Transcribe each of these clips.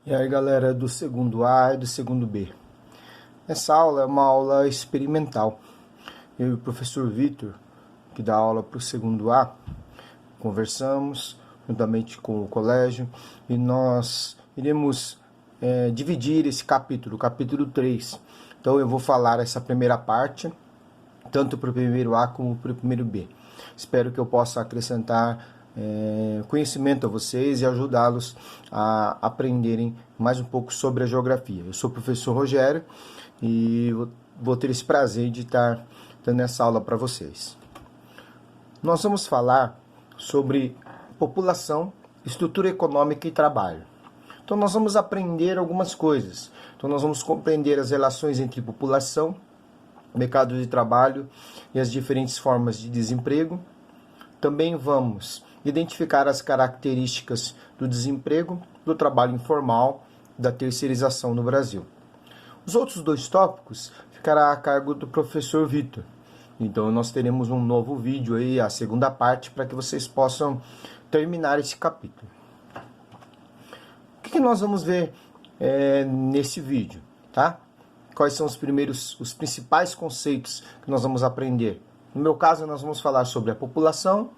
E aí galera do segundo A e do segundo B. Essa aula é uma aula experimental. Eu e o professor Vitor, que dá aula para o segundo A, conversamos juntamente com o colégio e nós iremos dividir esse capítulo, o capítulo 3. Então eu vou falar essa primeira parte, tanto para o primeiro A como para o primeiro B. Espero que eu possa acrescentar conhecimento a vocês e ajudá-los a aprenderem mais um pouco sobre a geografia. Eu sou o professor Rogério e vou ter esse prazer de estar dando essa aula para vocês. Nós vamos falar sobre população, estrutura econômica e trabalho. Então nós vamos aprender algumas coisas. Então nós vamos compreender as relações entre população, mercado de trabalho e as diferentes formas de desemprego. Também vamos identificar as características do desemprego, do trabalho informal, da terceirização no Brasil. Os outros dois tópicos ficará a cargo do professor Vitor. Então nós teremos um novo vídeo aí, a segunda parte, para que vocês possam terminar esse capítulo. O que nós vamos ver nesse vídeo, tá? Quais são os principais conceitos que nós vamos aprender? No meu caso, nós vamos falar sobre a população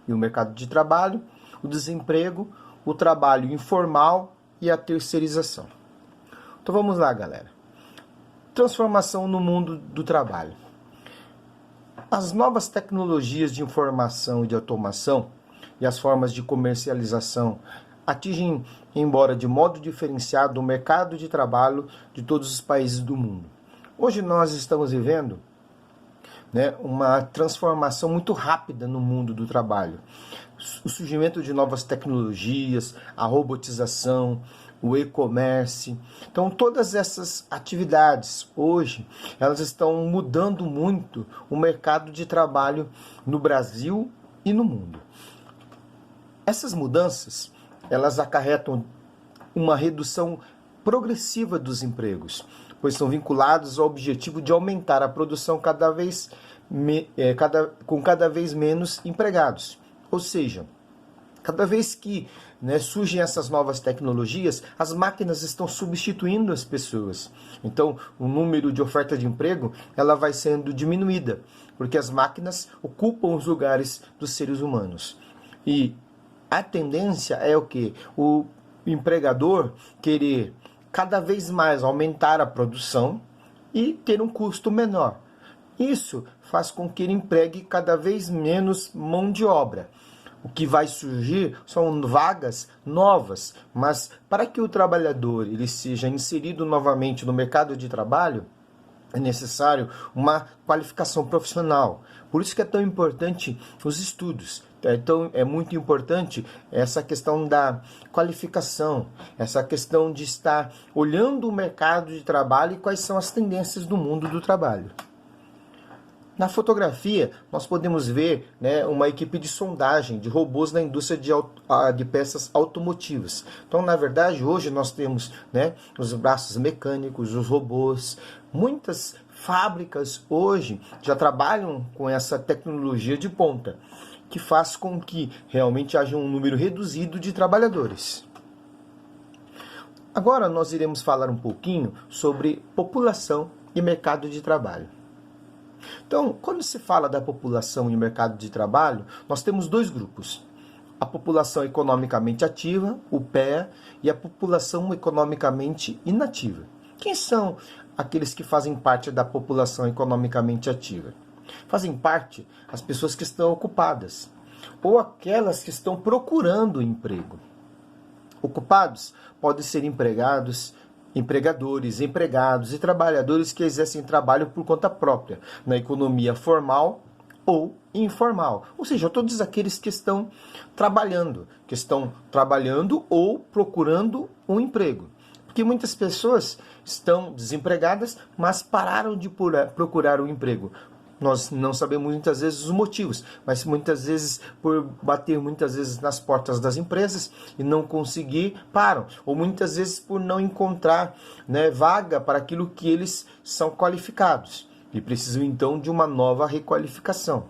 e o mercado de trabalho, o desemprego, o trabalho informal e a terceirização. Então vamos lá, galera. Transformação no mundo do trabalho. As novas tecnologias de informação e de automação e as formas de comercialização atingem, embora de modo diferenciado, o mercado de trabalho de todos os países do mundo. Hoje nós estamos vivendo uma transformação muito rápida no mundo do trabalho. O surgimento de novas tecnologias, a robotização, o e-commerce. Então, todas essas atividades, hoje, elas estão mudando muito o mercado de trabalho no Brasil e no mundo. Essas mudanças, elas acarretam uma redução progressiva dos empregos, pois são vinculados ao objetivo de aumentar a produção com cada vez menos empregados. Ou seja, cada vez que surgem essas novas tecnologias, as máquinas estão substituindo as pessoas. Então, o número de oferta de emprego ela vai sendo diminuída, porque as máquinas ocupam os lugares dos seres humanos. E a tendência é o quê? O empregador querer cada vez mais aumentar a produção e ter um custo menor. Isso faz com que ele empregue cada vez menos mão de obra. O que vai surgir são vagas novas, mas para que o trabalhador ele seja inserido novamente no mercado de trabalho, é necessário uma qualificação profissional. Por isso que é tão importante os estudos. Então é muito importante essa questão da qualificação, essa questão de estar olhando o mercado de trabalho e quais são as tendências do mundo do trabalho. Na fotografia, nós podemos ver uma equipe de sondagem de robôs na indústria de peças automotivas. Então, na verdade, hoje nós temos os braços mecânicos, os robôs. Muitas fábricas hoje já trabalham com essa tecnologia de ponta, que faz com que realmente haja um número reduzido de trabalhadores. Agora nós iremos falar um pouquinho sobre população e mercado de trabalho. Então, quando se fala da população e mercado de trabalho, nós temos dois grupos. A população economicamente ativa, o PEA, e a população economicamente inativa. Quem são aqueles que fazem parte da população economicamente ativa? Fazem parte as pessoas que estão ocupadas, ou aquelas que estão procurando emprego. Ocupados podem ser empregados, empregadores, empregados e trabalhadores que exercem trabalho por conta própria, na economia formal ou informal. Ou seja, todos aqueles que estão trabalhando ou procurando um emprego. Porque muitas pessoas estão desempregadas, mas pararam de procurar um emprego. Nós não sabemos muitas vezes os motivos, mas muitas vezes por bater nas portas das empresas e não conseguir, param. Ou muitas vezes por não encontrar vaga para aquilo que eles são qualificados e precisam então de uma nova requalificação.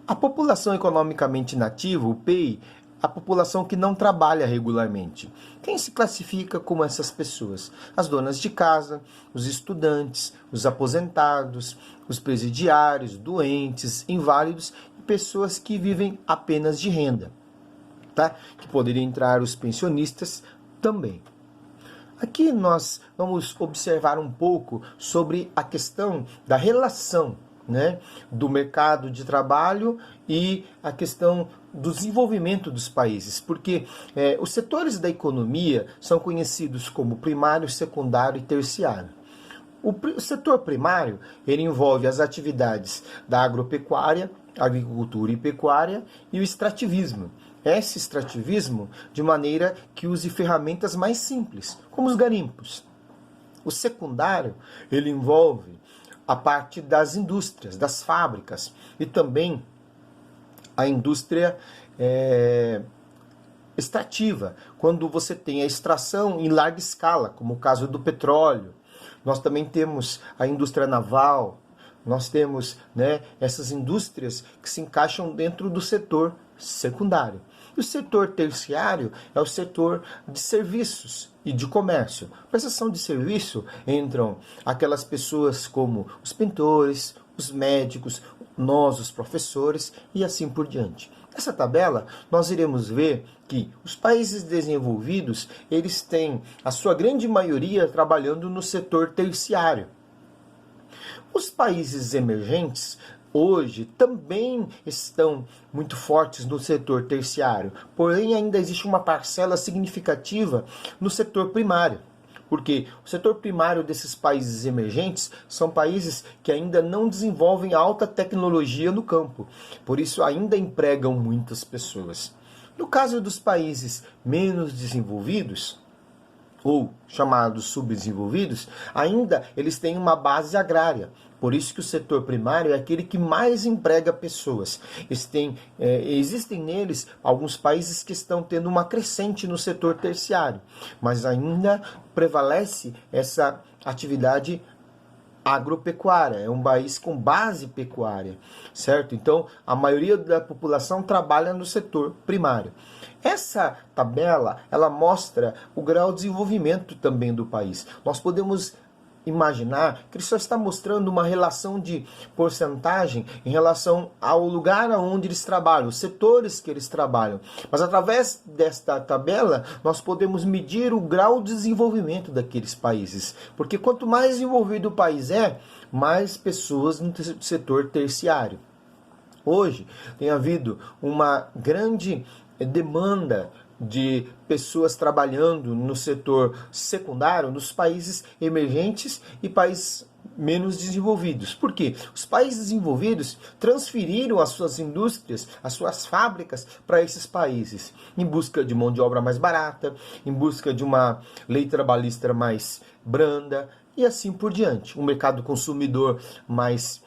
A população economicamente inativa, o PEI, a população que não trabalha regularmente. Quem se classifica como essas pessoas? As donas de casa, os estudantes, os aposentados, os presidiários, doentes, inválidos e pessoas que vivem apenas de renda, tá? Que poderiam entrar os pensionistas também. Aqui nós vamos observar um pouco sobre a questão da relação, né, do mercado de trabalho e a questão do desenvolvimento dos países, porque os setores da economia são conhecidos como primário, secundário e terciário. O setor primário, ele envolve as atividades da agropecuária, agricultura e pecuária e o extrativismo. Esse extrativismo de maneira que use ferramentas mais simples, como os garimpos. O secundário, ele envolve a parte das indústrias, das fábricas e também a indústria extrativa, quando você tem a extração em larga escala, como o caso do petróleo. Nós também temos a indústria naval, nós temos, né, essas indústrias que se encaixam dentro do setor secundário. E o setor terciário é o setor de serviços e de comércio. Prestação de serviço entram aquelas pessoas como os pintores, os médicos, nós, os professores e assim por diante. Nessa tabela, nós iremos ver que os países desenvolvidos, eles têm a sua grande maioria trabalhando no setor terciário. Os países emergentes hoje também estão muito fortes no setor terciário, porém ainda existe uma parcela significativa no setor primário. Porque o setor primário desses países emergentes são países que ainda não desenvolvem alta tecnologia no campo, por isso ainda empregam muitas pessoas. No caso dos países menos desenvolvidos, ou chamados subdesenvolvidos, ainda eles têm uma base agrária. Por isso que o setor primário é aquele que mais emprega pessoas. Existem neles alguns países que estão tendo uma crescente no setor terciário, mas ainda prevalece essa atividade agropecuária, é um país com base pecuária, certo? Então, a maioria da população trabalha no setor primário. Essa tabela, ela mostra o grau de desenvolvimento também do país. Nós podemos imaginar que ele só está mostrando uma relação de porcentagem em relação ao lugar onde eles trabalham, os setores que eles trabalham. Mas através desta tabela, nós podemos medir o grau de desenvolvimento daqueles países. Porque quanto mais desenvolvido o país é, mais pessoas no setor terciário. Hoje tem havido uma grande demanda de pessoas trabalhando no setor secundário, nos países emergentes e países menos desenvolvidos. Por quê? Os países desenvolvidos transferiram as suas indústrias, as suas fábricas para esses países, em busca de mão de obra mais barata, em busca de uma lei trabalhista mais branda e assim por diante. Um mercado consumidor mais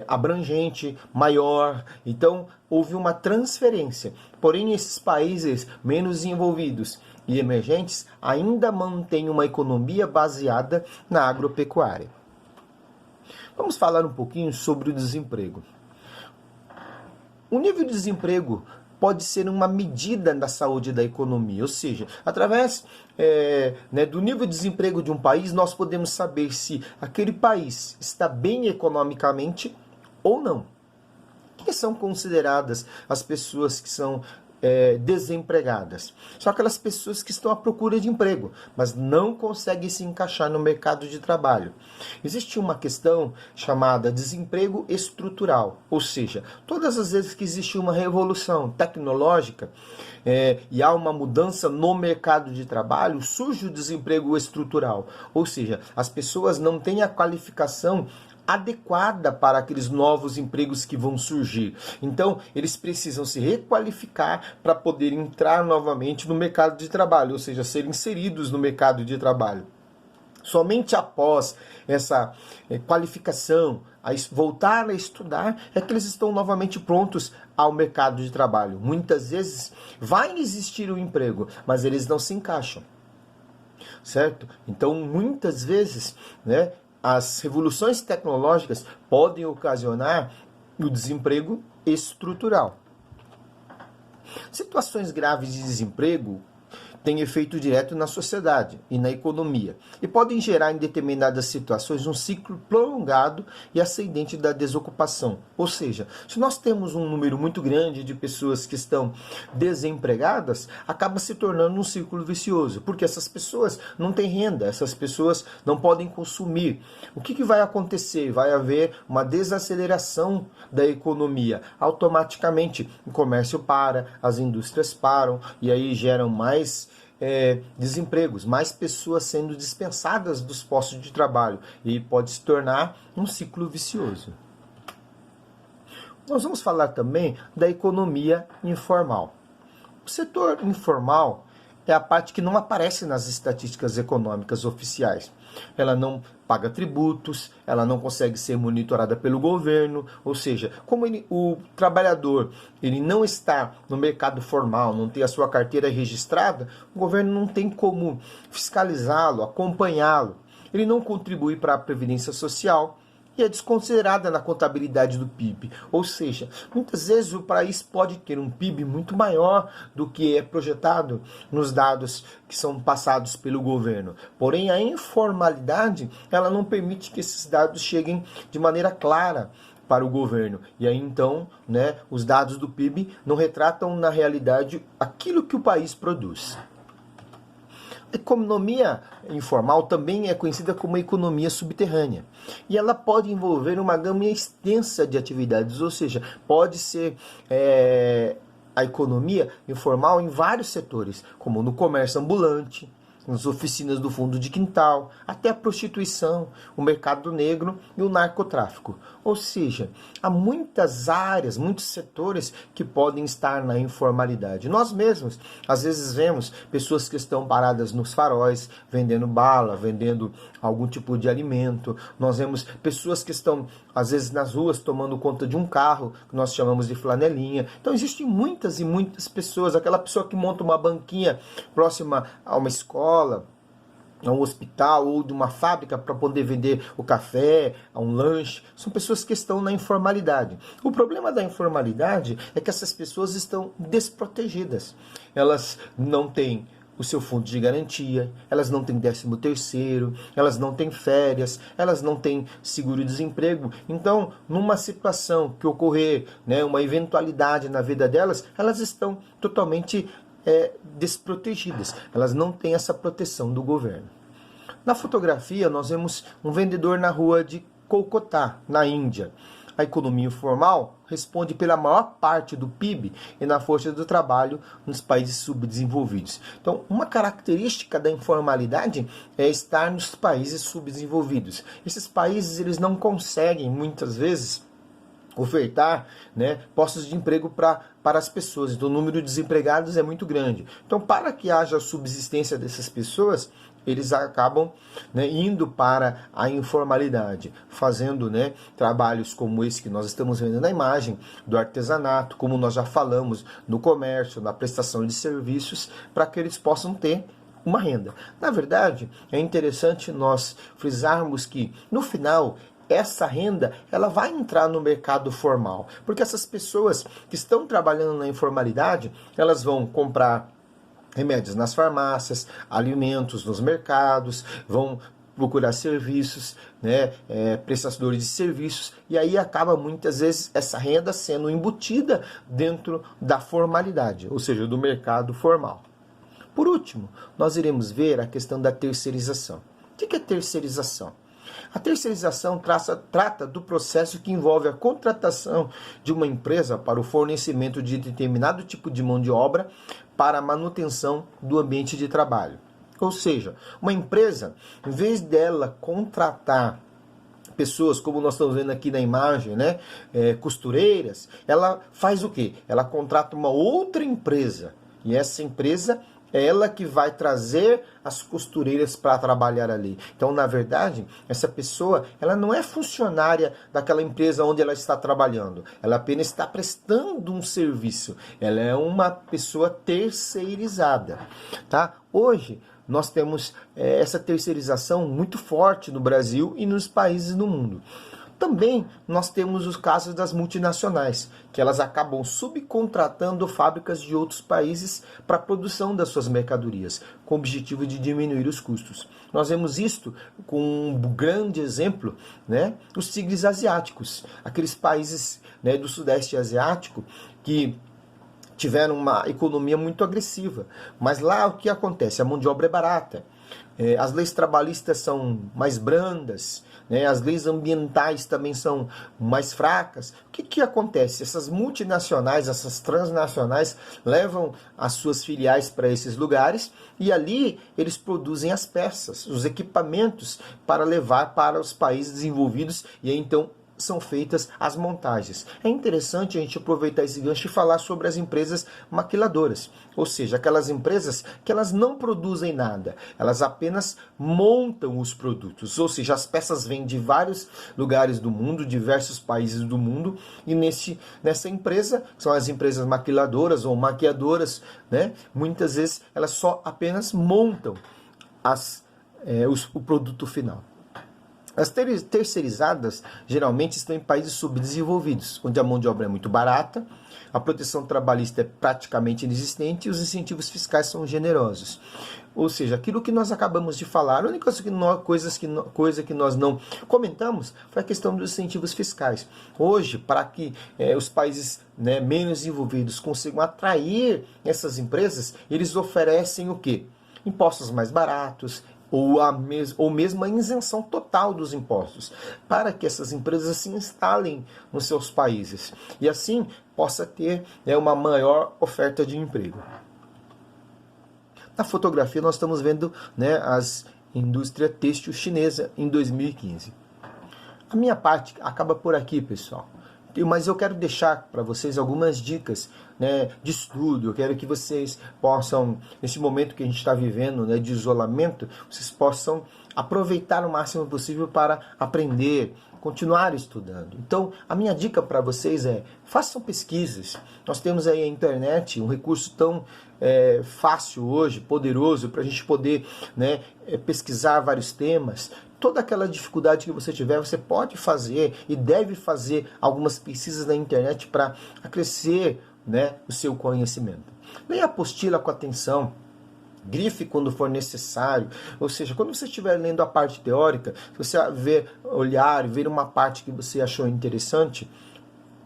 abrangente, maior. Então, houve uma transferência. Porém, esses países menos desenvolvidos e emergentes ainda mantêm uma economia baseada na agropecuária. Vamos falar um pouquinho sobre o desemprego. O nível de desemprego pode ser uma medida da saúde da economia, ou seja, através do nível de desemprego de um país, nós podemos saber se aquele país está bem economicamente ou não. Quem são consideradas as pessoas que são desempregadas? São aquelas pessoas que estão à procura de emprego, mas não conseguem se encaixar no mercado de trabalho. Existe uma questão chamada desemprego estrutural, ou seja, todas as vezes que existe uma revolução tecnológica e há uma mudança no mercado de trabalho, surge o desemprego estrutural, ou seja, as pessoas não têm a qualificação adequada para aqueles novos empregos que vão surgir. Então, eles precisam se requalificar para poder entrar novamente no mercado de trabalho, ou seja, ser inseridos no mercado de trabalho. Somente após essa qualificação, voltar a estudar, é que eles estão novamente prontos ao mercado de trabalho. Muitas vezes vai existir um emprego, mas eles não se encaixam, certo? Então, muitas vezes, as revoluções tecnológicas podem ocasionar o desemprego estrutural. Situações graves de desemprego têm efeito direto na sociedade e na economia e podem gerar em determinadas situações um ciclo prolongado e ascendente da desocupação. Ou seja, se nós temos um número muito grande de pessoas que estão desempregadas, acaba se tornando um círculo vicioso, porque essas pessoas não têm renda, essas pessoas não podem consumir. O que vai acontecer? Vai haver uma desaceleração da economia. Automaticamente o comércio para, as indústrias param e aí geram mais desempregos, mais pessoas sendo dispensadas dos postos de trabalho e pode se tornar um ciclo vicioso. Nós vamos falar também da economia informal. O setor informal é a parte que não aparece nas estatísticas econômicas oficiais. Ela não paga tributos, ela não consegue ser monitorada pelo governo, ou seja, como o trabalhador ele não está no mercado formal, não tem a sua carteira registrada, o governo não tem como fiscalizá-lo, acompanhá-lo. Ele não contribui para a Previdência Social, e é desconsiderada na contabilidade do PIB. Ou seja, muitas vezes o país pode ter um PIB muito maior do que é projetado nos dados que são passados pelo governo. Porém, a informalidade ela não permite que esses dados cheguem de maneira clara para o governo. E aí então, os dados do PIB não retratam na realidade aquilo que o país produz. A economia informal também é conhecida como economia subterrânea. E ela pode envolver uma gama extensa de atividades, ou seja, pode ser a economia informal em vários setores, como no comércio ambulante, nas oficinas do fundo de quintal, até a prostituição, o mercado negro e o narcotráfico. Ou seja, há muitas áreas, muitos setores que podem estar na informalidade. Nós mesmos, às vezes, vemos pessoas que estão paradas nos faróis, vendendo bala, vendendo algum tipo de alimento. Nós vemos pessoas que estão, às vezes, nas ruas tomando conta de um carro, que nós chamamos de flanelinha. Então, existem muitas e muitas pessoas. Aquela pessoa que monta uma banquinha próxima a uma escola, a um hospital ou de uma fábrica para poder vender o café, a um lanche, são pessoas que estão na informalidade. O problema da informalidade é que essas pessoas estão desprotegidas. Elas não têm o seu fundo de garantia, elas não têm 13º, elas não têm férias, elas não têm seguro-desemprego. Então, numa situação que ocorrer, uma eventualidade na vida delas, elas estão totalmente desprotegidas. Elas não têm essa proteção do governo. Na fotografia, nós vemos um vendedor na rua de Kolkata, na Índia. A economia informal responde pela maior parte do PIB e na força do trabalho nos países subdesenvolvidos. Então, uma característica da informalidade é estar nos países subdesenvolvidos. Esses países eles não conseguem, muitas vezes, ofertar postos de emprego para as pessoas. Então, o número de desempregados é muito grande. Então, para que haja subsistência dessas pessoas, eles acabam indo para a informalidade, fazendo trabalhos como esse que nós estamos vendo na imagem, do artesanato, como nós já falamos, no comércio, na prestação de serviços, para que eles possam ter uma renda. Na verdade, é interessante nós frisarmos que, no final, essa renda ela vai entrar no mercado formal, porque essas pessoas que estão trabalhando na informalidade, elas vão comprar remédios nas farmácias, alimentos nos mercados, vão procurar serviços, prestadores de serviços, e aí acaba muitas vezes essa renda sendo embutida dentro da formalidade, ou seja, do mercado formal. Por último, nós iremos ver a questão da terceirização. O que é terceirização? A terceirização trata do processo que envolve a contratação de uma empresa para o fornecimento de determinado tipo de mão de obra para a manutenção do ambiente de trabalho. Ou seja, uma empresa, em vez dela contratar pessoas, como nós estamos vendo aqui na imagem, costureiras, ela faz o quê? Ela contrata uma outra empresa, e essa empresa é ela que vai trazer as costureiras para trabalhar ali. Então, na verdade, essa pessoa ela não é funcionária daquela empresa onde ela está trabalhando. Ela apenas está prestando um serviço. Ela é uma pessoa terceirizada. Tá? Hoje, nós temos essa terceirização muito forte no Brasil e nos países do mundo. Também nós temos os casos das multinacionais, que elas acabam subcontratando fábricas de outros países para a produção das suas mercadorias, com o objetivo de diminuir os custos. Nós vemos isto com um grande exemplo, né, os tigres asiáticos, aqueles países, né, do Sudeste Asiático que tiveram uma economia muito agressiva. Mas lá o que acontece? A mão de obra é barata, as leis trabalhistas são mais brandas, né? As leis ambientais também são mais fracas. O que acontece? Essas multinacionais, essas transnacionais levam as suas filiais para esses lugares e ali eles produzem as peças, os equipamentos para levar para os países desenvolvidos e aí, então são feitas as montagens. É interessante a gente aproveitar esse gancho e falar sobre as empresas maquiladoras, ou seja, aquelas empresas que elas não produzem nada, elas apenas montam os produtos, ou seja, as peças vêm de vários lugares do mundo, diversos países do mundo, e nessa empresa, são as empresas maquiladoras ou maquiadoras, né? Muitas vezes elas só apenas montam o produto final. As terceirizadas geralmente estão em países subdesenvolvidos, onde a mão de obra é muito barata, a proteção trabalhista é praticamente inexistente e os incentivos fiscais são generosos. Ou seja, aquilo que nós acabamos de falar, a única coisa que nós não comentamos foi a questão dos incentivos fiscais. Hoje, para que os países, né, menos desenvolvidos consigam atrair essas empresas, eles oferecem o quê? Impostos mais baratos, ou mesmo a isenção total dos impostos, para que essas empresas se instalem nos seus países e assim possa ter, né, uma maior oferta de emprego. Na fotografia nós estamos vendo, né, a indústria têxtil chinesa em 2015. A minha parte acaba por aqui, pessoal. Mas eu quero deixar para vocês algumas dicas, né, de estudo. Eu quero que vocês possam, nesse momento que a gente está vivendo, né, de isolamento, vocês possam aproveitar o máximo possível para aprender, continuar estudando. Então, a minha dica para vocês é: façam pesquisas. Nós temos aí a internet, um recurso tão fácil hoje, poderoso, para a gente poder, né, pesquisar vários temas. Toda aquela dificuldade que você tiver, você pode fazer e deve fazer algumas pesquisas na internet para acrescer, né, o seu conhecimento. Leia a apostila com atenção. Grife quando for necessário, ou seja, quando você estiver lendo a parte teórica, se você ver uma parte que você achou interessante,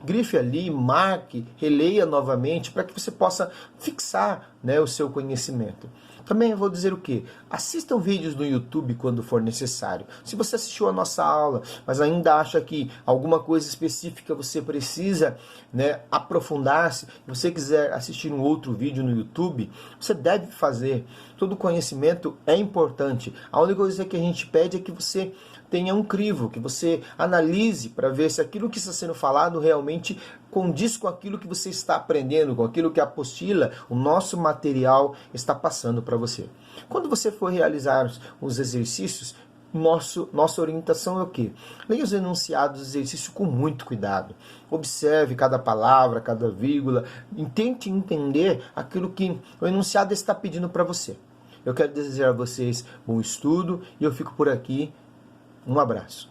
grife ali, marque, releia novamente para que você possa fixar, né, o seu conhecimento. Também eu vou dizer o quê? Assistam vídeos no YouTube quando for necessário. Se você assistiu a nossa aula, mas ainda acha que alguma coisa específica você precisa, né, aprofundar-se, se você quiser assistir um outro vídeo no YouTube, você deve fazer. Todo conhecimento é importante. A única coisa que a gente pede é que você tenha um crivo, que você analise para ver se aquilo que está sendo falado realmente condiz com aquilo que você está aprendendo, com aquilo que a apostila, o nosso material está passando para você. Quando você for realizar os exercícios, nossa orientação é o quê? Leia os enunciados do exercício com muito cuidado. Observe cada palavra, cada vírgula, e tente entender aquilo que o enunciado está pedindo para você. Eu quero desejar a vocês bom estudo e eu fico por aqui. Um abraço.